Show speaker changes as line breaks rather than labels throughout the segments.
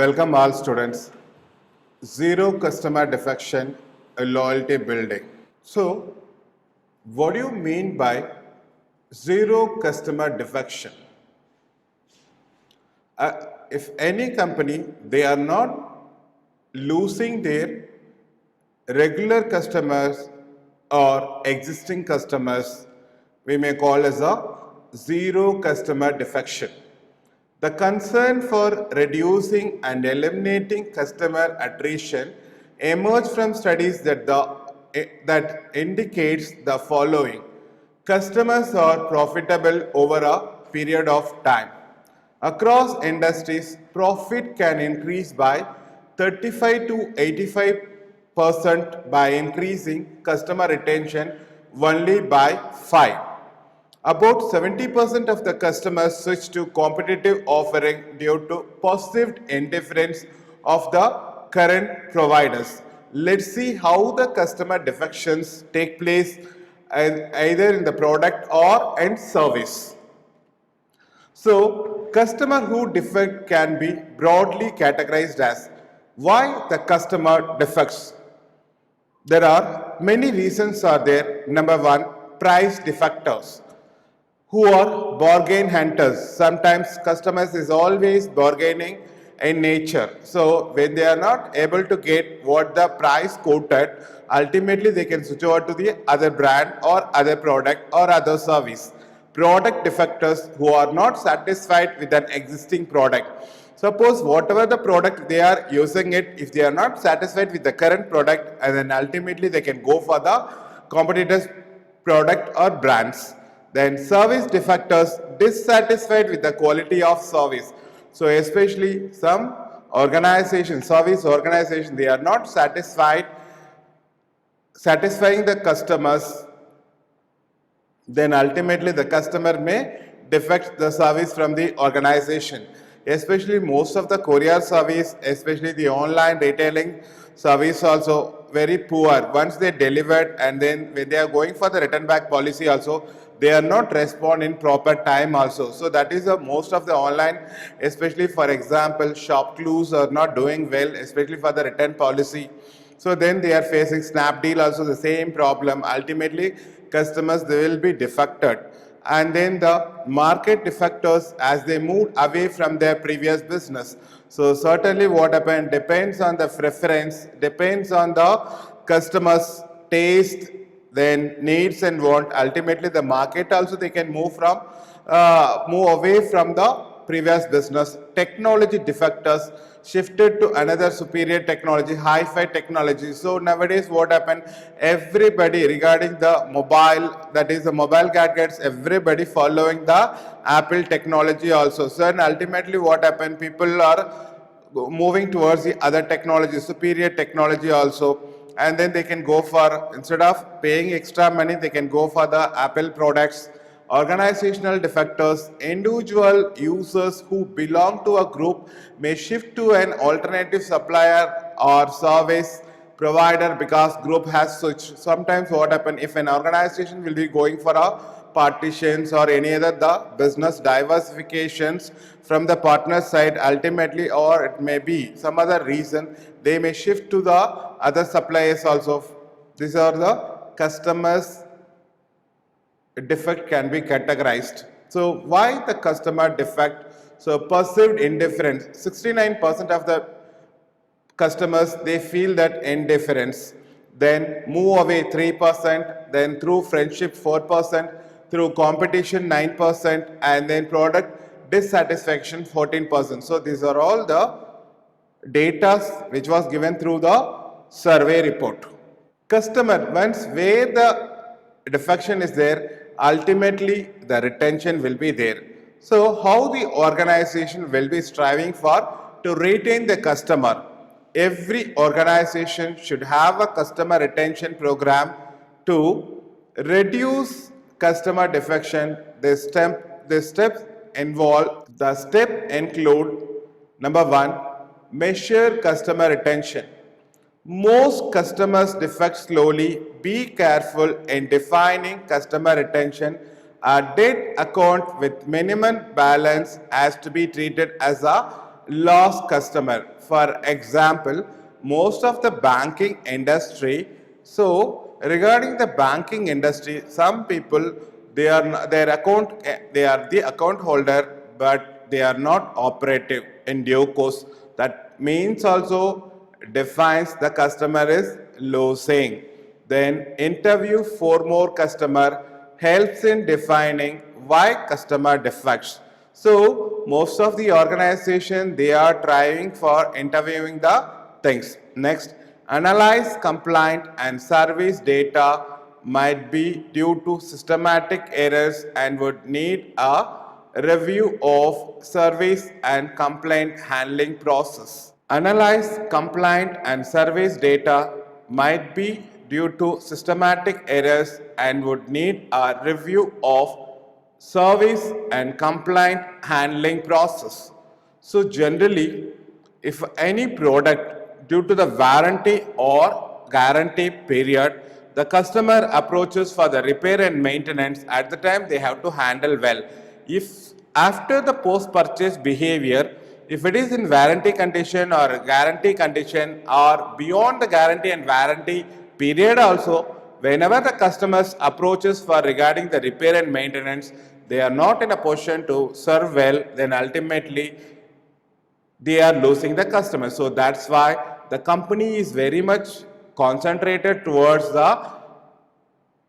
Welcome all students. Zero customer defection, a loyalty building. So, what do you mean by zero customer defection? If any company, they are not losing their regular customers or existing customers, we may call as a zero customer defection. The concern for reducing and eliminating customer attrition emerged from studies that indicates the following. Customers are profitable over a period of time. Across industries, profit can increase by 35 to 85% by increasing customer retention only by 5. About 70% of the customers switch to competitive offering due to perceived indifference of the current providers. Let's see how the customer defections take place either in the product or in service. So, customer who defect can be broadly categorized as why the customer defects. There are many reasons are there. Number one, price defectors who are bargain hunters. Sometimes customers is always bargaining in nature. So when they are not able to get what the price quoted, ultimately they can switch over to the other brand or other product or other service. Product defectors who are not satisfied with an existing product. Suppose whatever the product they are using it, if they are not satisfied with the current product, and then ultimately they can go for the competitors product or brands. Then service defectors dissatisfied with the quality of service. So especially some organizations, service organizations, they are not satisfying the customers. Then ultimately the customer may defect the service from the organization. Especially most of the courier service, especially the online retailing service also very poor. Once they delivered and then when they are going for the return back policy also, they are not respond in proper time also. So that is most of the online, especially for example, ShopClues are not doing well, especially for the return policy. So then they are facing Snapdeal also the same problem. Ultimately, customers they will be defected. And then the market defectors as they moved away from their previous business. So certainly what happened depends on the preference, depends on the customer's taste, then needs and want. Ultimately the market also they can move away from the previous business. Technology defectors shifted to another superior technology, hi-fi technology. So nowadays what happened, everybody regarding the mobile, that is the mobile gadgets, everybody following the Apple technology also. So and ultimately what happened, people are moving towards the other technology, superior technology also. And then they can go for, instead of paying extra money, they can go for the Apple products. Organizational defectors, individual users who belong to a group may shift to an alternative supplier or service provider because group has switched. Sometimes what happen, if an organization will be going for a partitions or any other the business diversifications from the partner side, ultimately, or it may be some other reason, they may shift to the other suppliers also. These are the customers defect can be categorized. So why the customer defect? So perceived indifference, 69% of the customers they feel that indifference, then move away 3%, then through friendship 4%, through competition 9%, and then product dissatisfaction 14%. So these are all the data which was given through the survey report. Customer, once where the defection is there, ultimately the retention will be there. So how the organization will be striving for to retain the customer? Every organization should have a customer retention program to reduce customer defection. The steps include number one, measure customer retention. Most customers defect slowly. Be careful in defining customer retention. A debt account with minimum balance has to be treated as a lost customer. For example, most of the banking industry. So regarding the banking industry, some people they are their account they are the account holder, but they are not operative in due course. That means also defines the customer is losing. Then interview for more customer helps in defining why customer defects. So most of the organization they are trying for interviewing the things. Next, analyze complaint and service data might be due to systematic errors and would need a review of service and complaint handling process. Analyze complaint and service data might be due to systematic errors and would need a review of service and complaint handling process. So generally, if any product due to the warranty or guarantee period, the customer approaches for the repair and maintenance, at the time they have to handle well. If after the post-purchase behavior, if it is in warranty condition or guarantee condition or beyond the guarantee and warranty period also, whenever the customers approaches for regarding the repair and maintenance, they are not in a position to serve well, then ultimately they are losing the customer. So that's why the company is very much concentrated towards the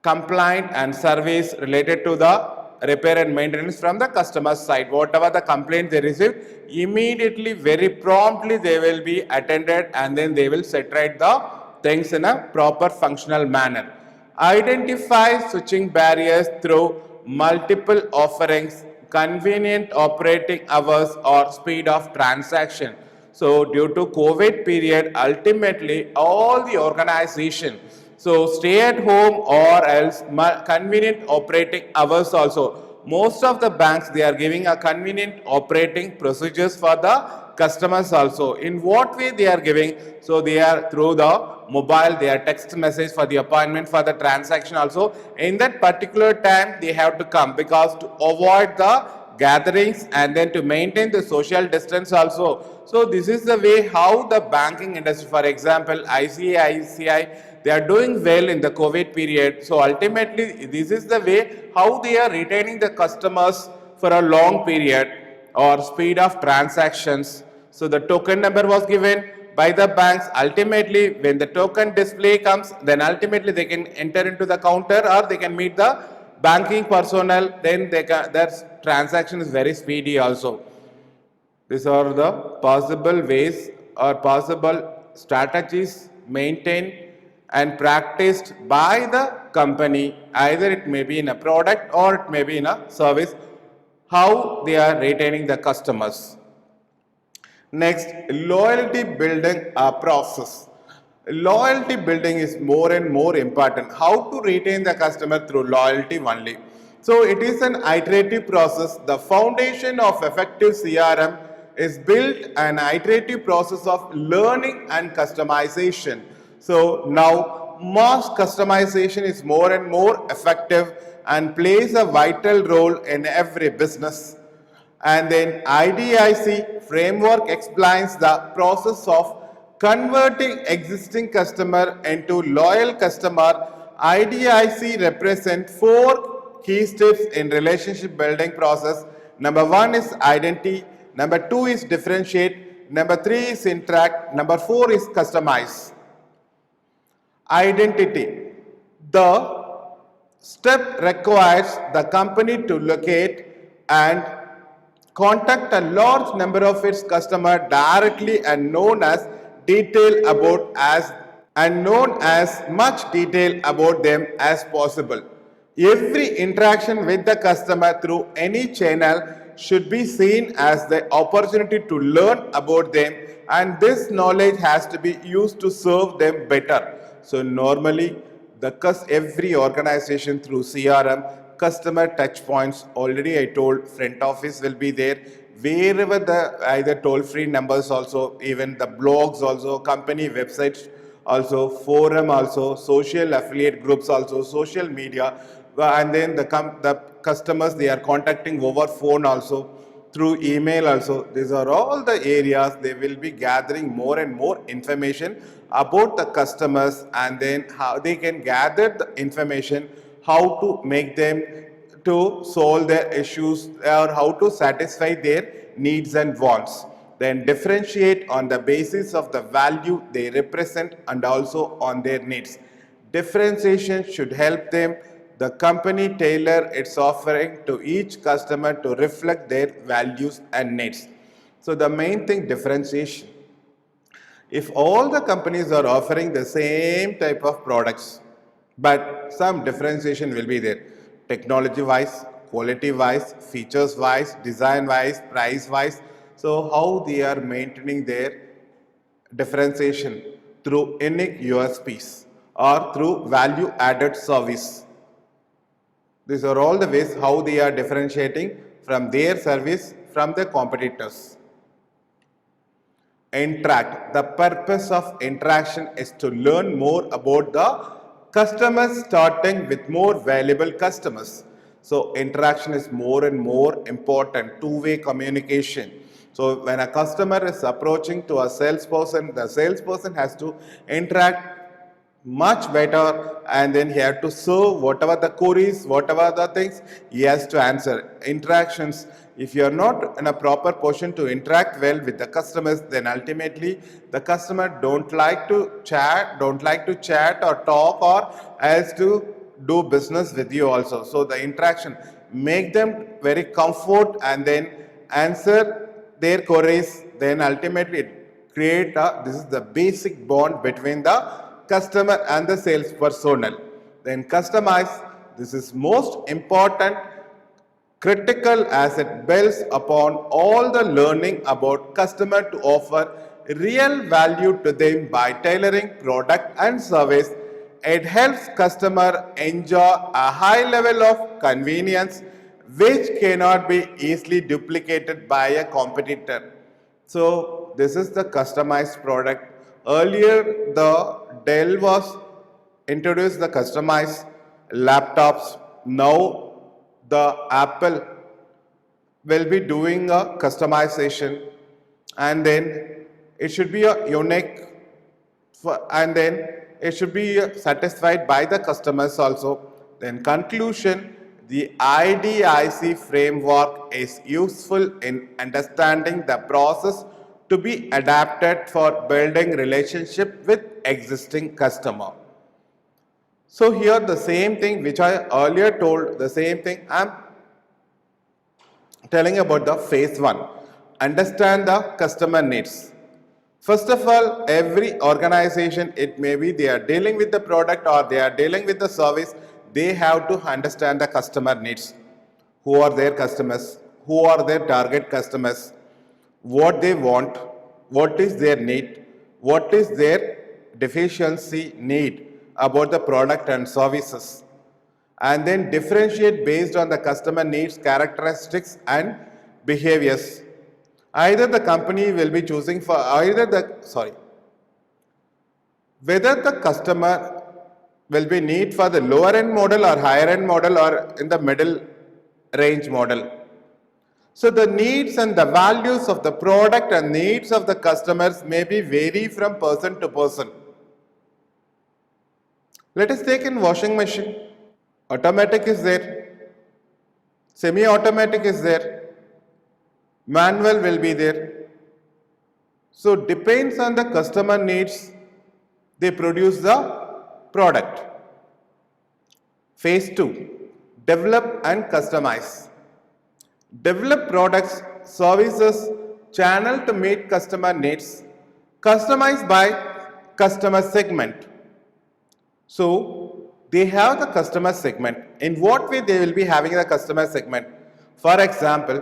complaint and service related to the repair and maintenance from the customer side. Whatever the complaint they receive, immediately, very promptly they will be attended and then they will set right the things in a proper functional manner. Identify switching barriers through multiple offerings, convenient operating hours or speed of transaction. So due to COVID period, ultimately all the organization, so stay at home or else convenient operating hours also. Most of the banks they are giving a convenient operating procedures for the customers also. In what way they are giving? So they are through the mobile, they are text message for the appointment for the transaction also. In that particular time they have to come because to avoid the gatherings and then to maintain the social distance also. So this is the way how the banking industry, for example ICICI, they are doing well in the COVID period. So ultimately this is the way how they are retaining the customers for a long period or speed of transactions. So the token number was given by the banks. Ultimately when the token display comes, then ultimately they can enter into the counter or they can meet the banking personnel, then their transaction is very speedy also. These are the possible ways or possible strategies maintained and practiced by the company, either it may be in a product or it may be in a service, how they are retaining the customers. Next, loyalty building process. Loyalty building is more and more important. How to retain the customer through loyalty only. So it is an iterative process. The foundation of effective CRM is built an iterative process of learning and customization. So now mass customization is more and more effective and plays a vital role in every business. And then IDIC framework explains the process of converting existing customer into loyal customer. IDIC represents 4 key steps in relationship building process. Number 1 is identity, number 2 is differentiate, number 3 is interact, number 4 is customize. Identity. The step requires the company to locate and contact a large number of its customers directly and known as much detail about them as possible. Every interaction with the customer through any channel should be seen as the opportunity to learn about them, and this knowledge has to be used to serve them better. So normally every organization through CRM, customer touch points, already I told front office will be there, wherever the either toll free numbers also, even the blogs also, company websites also, forum also, social affiliate groups also, social media, and then the customers they are contacting over phone also. through email also. These are all the areas they will be gathering more and more information about the customers, and then how they can gather the information, how to make them to solve their issues or how to satisfy their needs and wants. Then differentiate on the basis of the value they represent and also on their needs. Differentiation should help them, the company, tailor its offering to each customer to reflect their values and needs. So the main thing, differentiation. If all the companies are offering the same type of products, but some differentiation will be there, technology wise, quality wise, features wise, design wise, price wise. So how they are maintaining their differentiation? Through unique USPs or through value added service. These are all the ways how they are differentiating from their service from the competitors. Interact. The purpose of interaction is to learn more about the customers, starting with more valuable customers. So interaction is more and more important, two-way communication. So when a customer is approaching to a salesperson, the salesperson has to interact much better, and then he had to serve whatever the queries, whatever the things he has to answer. Interactions, if you are not in a proper position to interact well with the customers, then ultimately the customer don't like to chat or talk or else to do business with you also. So the interaction, make them very comfort and then answer their queries, then ultimately create this is the basic bond between the customer and the sales personnel. Then customize, this is most important, critical, as it builds upon all the learning about customer to offer real value to them by tailoring product and service. It helps customer enjoy a high level of convenience which cannot be easily duplicated by a competitor. So this is the customized product. Earlier the Dell was introduced the customized laptops. Now the Apple will be doing a customization, and then it should be a unique and then it should be satisfied by the customers also. Then conclusion, the IDIC framework is useful in understanding the process to be adapted for building relationship with existing customer. So here the same thing which I earlier told, the same thing I am telling about the phase 1. Understand the customer needs. First of all, every organization, it may be they are dealing with the product or they are dealing with the service, they have to understand the customer needs. Who are their customers? Who are their target customers? What they want? What is their need? What is their deficiency need about the product and services? And then differentiate based on the customer needs, characteristics and behaviors. Either the company will be choosing for whether the customer will be need for the lower end model or higher end model or in the middle range model. So the needs and the values of the product and needs of the customers may be vary from person to person. Let us take in washing machine. Automatic is there, semi-automatic is there, manual will be there. So depends on the customer needs, they produce the product. Phase 2, develop and customize. Develop products, services, channel to meet customer needs, customized by customer segment. So they have the customer segment. In what way they will be having the customer segment? For example,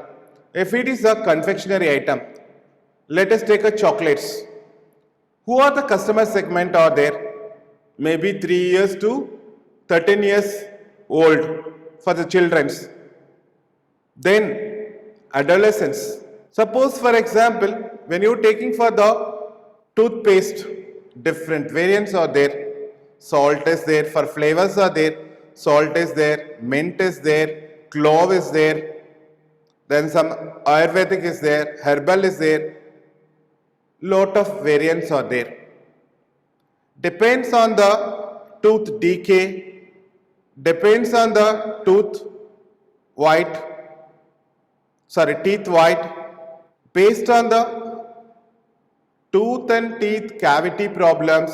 if it is a confectionery item, let us take a chocolates. Who are the customer segment are there? Maybe 3 years to 13 years old for the children's. Then adolescents. Suppose for example, when you are taking for the toothpaste, different variants are there. Salt is there, for flavors are there. Salt is there, mint is there, clove is there. then some Ayurvedic is there, herbal is there, lot of variants are there. Depends on the tooth decay, depends on the teeth white, based on the tooth and teeth cavity problems,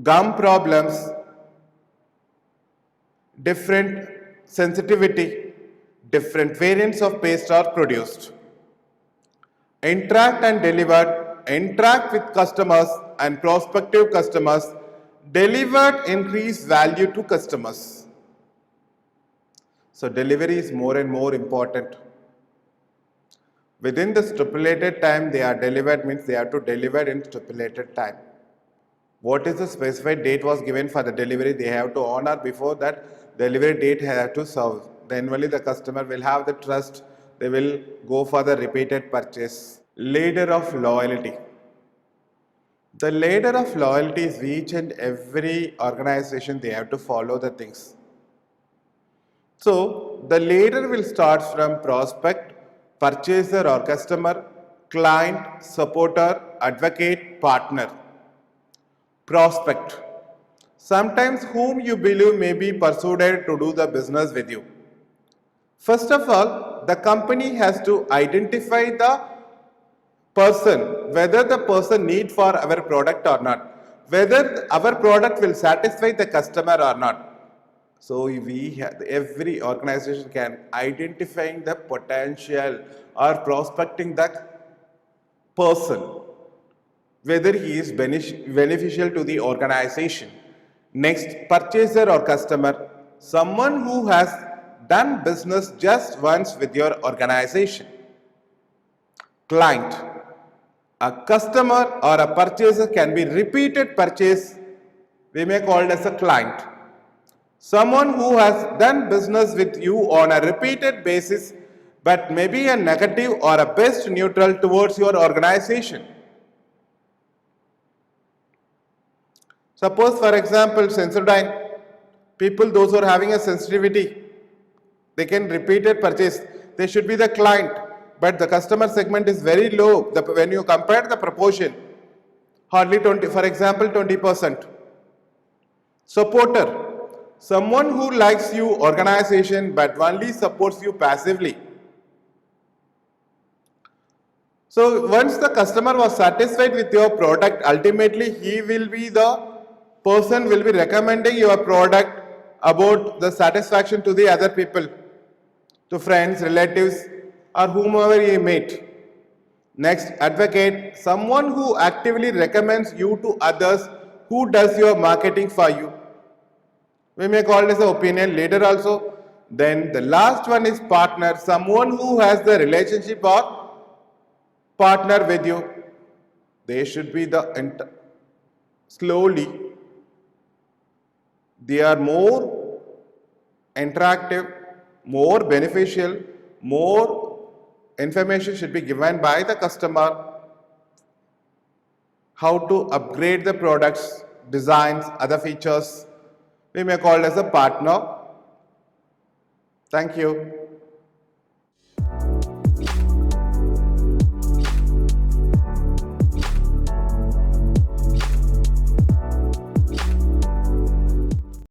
gum problems, different sensitivity, different variants of paste are produced. Interact and delivered, interact with customers and prospective customers, delivered increased value to customers. So delivery is more and more important. Within the stipulated time they are delivered means they have to deliver in stipulated time. What is the specified date was given for the delivery, they have to honor. Before that delivery date have to serve. Then only the customer will have the trust, they will go for the repeated purchase. Ladder of loyalty. The ladder of loyalty is each and every organization they have to follow the things. So the ladder will start from prospect, purchaser or customer, client, supporter, advocate, partner. Prospect. Sometimes whom you believe may be persuaded to do the business with you. First of all, the company has to identify the person, whether the person need for our product or not, whether our product will satisfy the customer or not. So every organization can identifying the potential or prospecting the person, whether he is beneficial to the organization. Next, purchaser or customer, someone who has done business just once with your organization. Client, a customer or a purchaser can be repeated purchase, we may call it as a client. Someone who has done business with you on a repeated basis but maybe a negative or a best neutral towards your organization. Suppose for example Sensodyne, people those who are having a sensitivity, they can repeat it purchase, they should be the client, but the customer segment is very low. When you compare the proportion, hardly 20, for example 20%. Supporter, someone who likes you organization but only supports you passively. So once the customer was satisfied with your product, ultimately he will be the person will be recommending your product about the satisfaction to the other people, to friends, relatives or whomever you meet. Next, advocate, someone who actively recommends you to others, who does your marketing for you. We may call it as an opinion leader also. Then the last one is partner, someone who has the relationship or partner with you. They should be slowly, they are more interactive, more beneficial, more information should be given by the customer, how to upgrade the products, designs, other features. We may call it as a partner. Thank you.